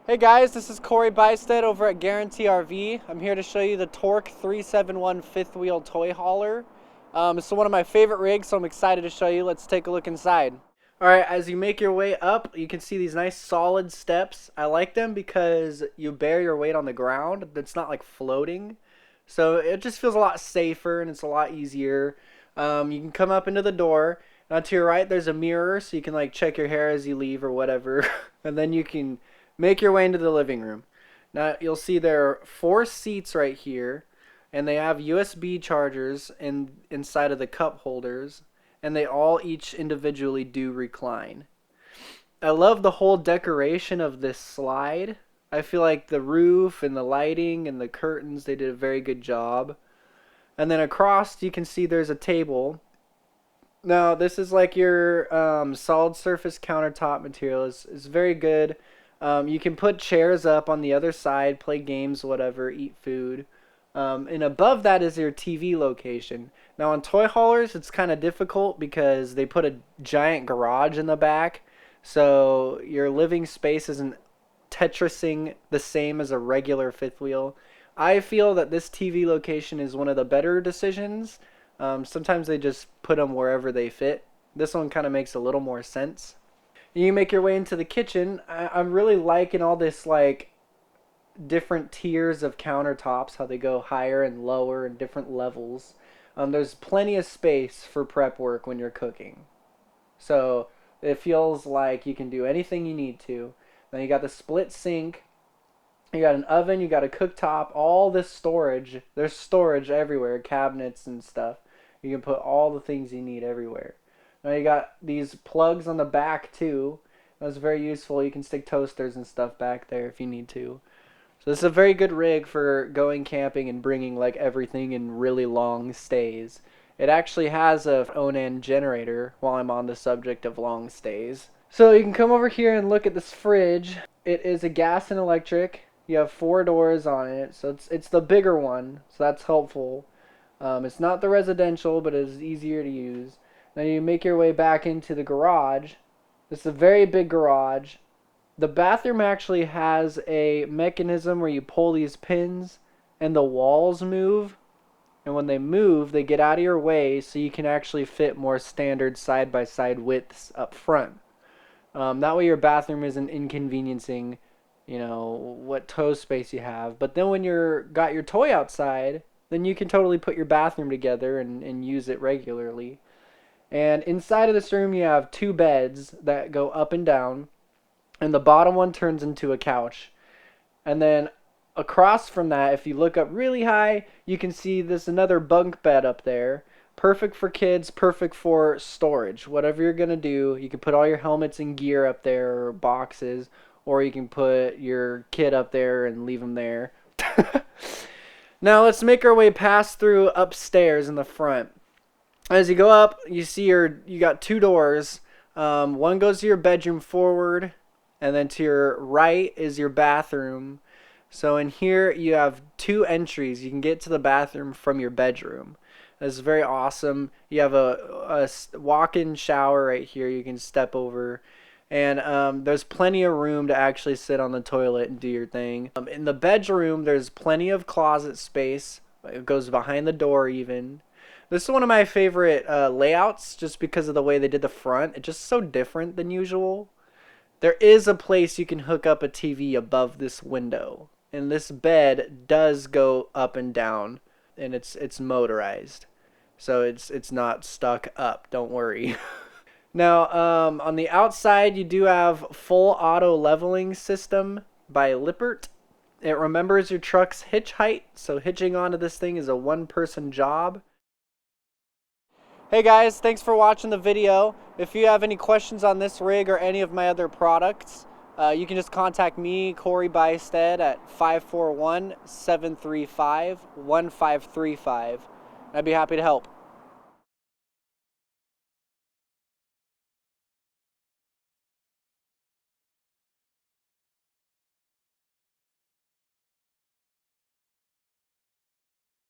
Hey guys, this is Corey Bystead over at Guarantee RV. I'm here to show you the Torque 371 fifth wheel toy hauler. It's one of my favorite rigs, so I'm excited to show you. Let's take a look inside. Alright, as you make your way up, you can see these nice solid steps. I like them because you bear your weight on the ground. It's not like floating. So it just feels a lot safer and it's a lot easier. You can come up into the door. Now to your right, there's a mirror, so you can like check your hair as you leave or whatever. And then you can make your way into the living room. Now you'll see there are 4 seats right here, and they have USB chargers inside of the cup holders, and they all each individually do recline. I love the whole decoration of this slide. I feel like the roof and the lighting and the curtains, they did a very good job. And then across you can see there's a table. Now this is like your solid surface countertop material. It's very good. You can put chairs up on the other side, play games, whatever, eat food. And above that is your TV location. Now on toy haulers, it's kind of difficult because they put a giant garage in the back. So your living space isn't Tetrising the same as a regular fifth wheel. I feel that this TV location is one of the better decisions. Sometimes they just put them wherever they fit. This one kind of makes a little more sense. You make your way into the kitchen. I'm really liking all this like different tiers of countertops, how they go higher and lower and different levels. There's plenty of space for prep work when you're cooking. So it feels like you can do anything you need to. Then you got the split sink. You got an oven, you got a cooktop, all this storage. There's storage everywhere, cabinets and stuff. You can put all the things you need everywhere. Now you got these plugs on the back too. That's very useful. You can stick toasters and stuff back there if you need to. So this is a very good rig for going camping and bringing like everything in really long stays. It actually has a awning generator while I'm on the subject of long stays. So you can come over here and look at this fridge. It is a gas and electric. You have 4 doors on it, so it's the bigger one, so that's helpful. It's not the residential, but it is easier to use. Now you make your way back into the garage. This is a very big garage. The bathroom actually has a mechanism where you pull these pins and the walls move. And when they move, they get out of your way so you can actually fit more standard side-by-side widths up front. That way your bathroom isn't inconveniencing, what toe space you have. But then when you're got your toy outside, then you can totally put your bathroom together and use it regularly. And inside of this room you have 2 beds that go up and down, and the bottom one turns into a couch. And then across from that, if you look up really high, you can see this another bunk bed up there. Perfect for kids, perfect for storage. Whatever you're going to do, you can put all your helmets and gear up there, or boxes, or you can put your kid up there and leave them there. Now let's make our way past through upstairs in the front. As you go up, you see you got 2 doors. One goes to your bedroom forward, and then to your right is your bathroom. So in here you have 2 entries. You can get to the bathroom from your bedroom. This is very awesome. You have a walk-in shower right here you can step over. And there's plenty of room to actually sit on the toilet and do your thing. In the bedroom, there's plenty of closet space. It goes behind the door even. This is one of my favorite layouts just because of the way they did the front. It's just so different than usual. There is a place you can hook up a TV above this window. And this bed does go up and down. And it's motorized. So it's not stuck up. Don't worry. Now, on the outside, you do have full auto leveling system by Lippert. It remembers your truck's hitch height. So hitching onto this thing is a 1-person job. Hey guys, thanks for watching the video. If you have any questions on this rig or any of my other products, you can just contact me, Corey Bystead, at 541-735-1535. I'd be happy to help.